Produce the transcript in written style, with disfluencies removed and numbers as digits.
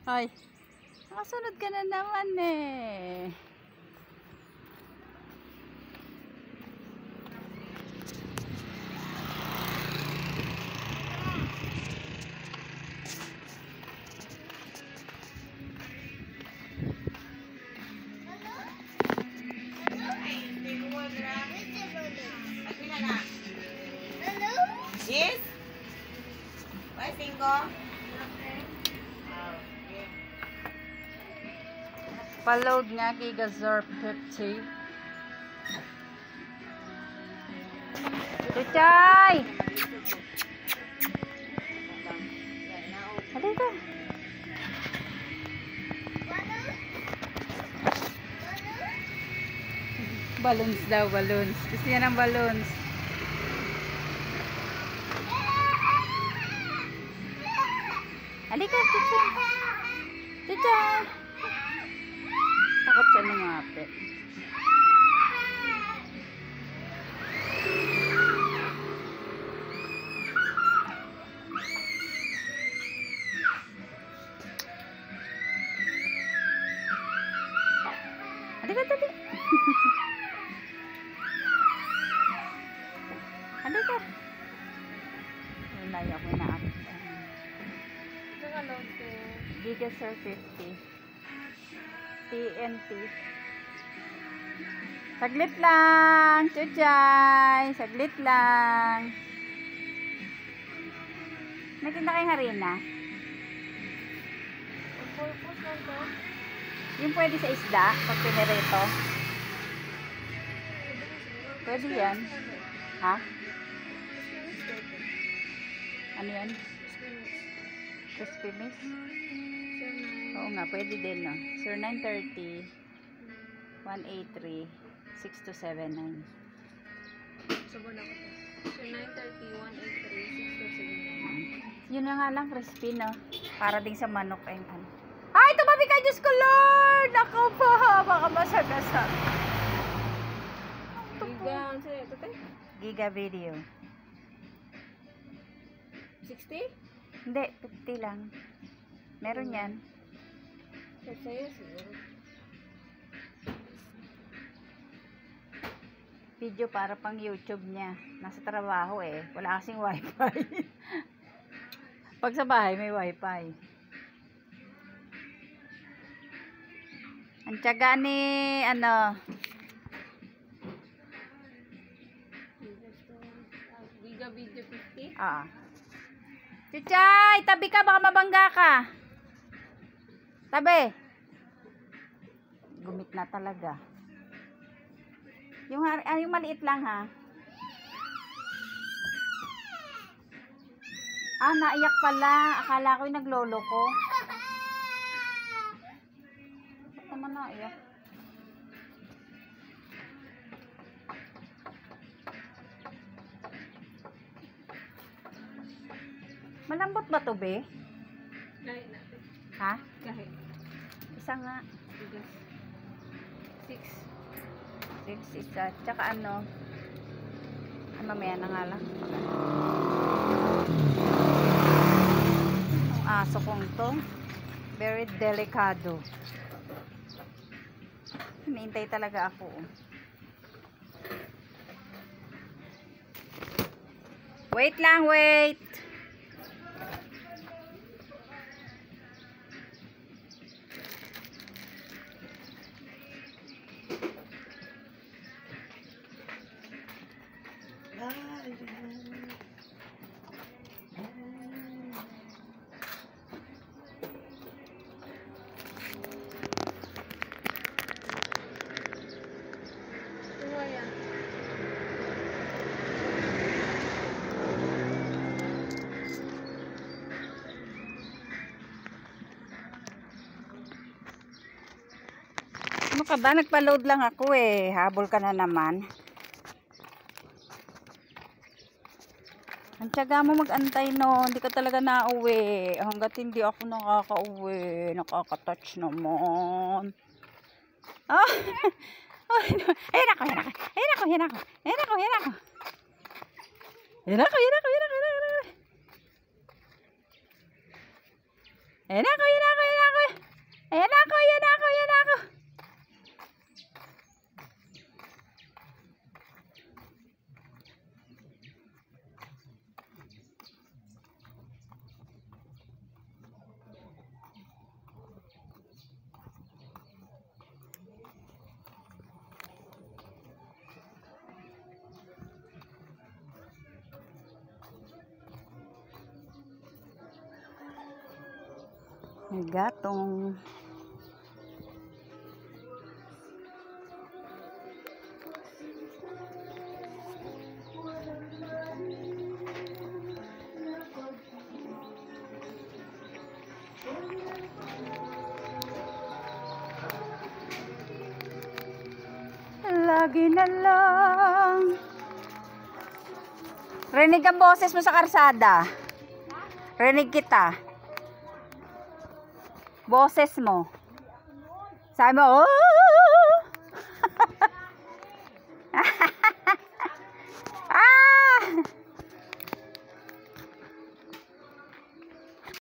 Hoy, nakasunod ka na naman eh. Yes? Why 5? Paload nga kay Gazor 50. Tuchay! Halika. Balloons daw, balloons. Gusto niya ng balloons. Halika, Tuchay. Tuchay! Takot siya lumapit. Halika, dali. Halika. Wala ako inaapit. Gigasir 50. TNT. Saglit lang, Chuchay. Saglit lang. Nakita kayong harina? Yung pwede sa isda, pag pinirito. Pwede yan. Ha? Ano yan? Crispy mix? Oo nga, pwede din, no? Sir, 930, 183, 6279. Sabon ako to. So, 930, 183, 6279. Yun na nga lang, crispy, no? Para din sa manok, ay, ano. Ay, tumabi ka, Diyos ko, Lord! Ako po, baka masagasag. Giga, ano sa'yo? Ito, te? Giga video. 60? Hindi, 50 lang. Meron yan. Check sa'yo, siguro. Video para pang YouTube niya. Nasa trabaho eh. Wala kasing wifi. Pag sa bahay may wifi. Ang tiyaga ni ano. Giga video 50? Ah. Chuchay, tabi ka baka mabangga ka. Tabi. Gumit na talaga. Yung maliit lang ha. Ah, naiyak pala. Akala ko yung naglolo ko. Ba't naman naiyak? Malambot ba to, be? Kahit natin. Ha? Kahit. Isa nga. Bigas. 6. 6 isa. Tsaka ano? Mamaya na nga lang. Ang aso kong to. Very delicado. Hinihintay talaga ako. Wait lang, wait. Tuwa yan. Ano ka ba? Nagpa-load lang ako eh. Habol ka na naman. Ang tiyaga mo mag-antay no. Hindi ka talaga nauwi. Hanggat hindi ako nakaka-uwi. Nakaka-touch naman. Oh! Ayan ako, ayan ako. Ayan ako, ayan ako. Ayan ako, ayan ako. Ayan ako, ayan ako, ayan ako, ayan ako. Ayan ako, ayan ako, ayan ako. Ayan ako, ayan ako, ayan ako. May gatong. Lagi na lang. Rinig ang boses mo sa karsada. Rinig kita. Boses mo. Sabi mo, oh!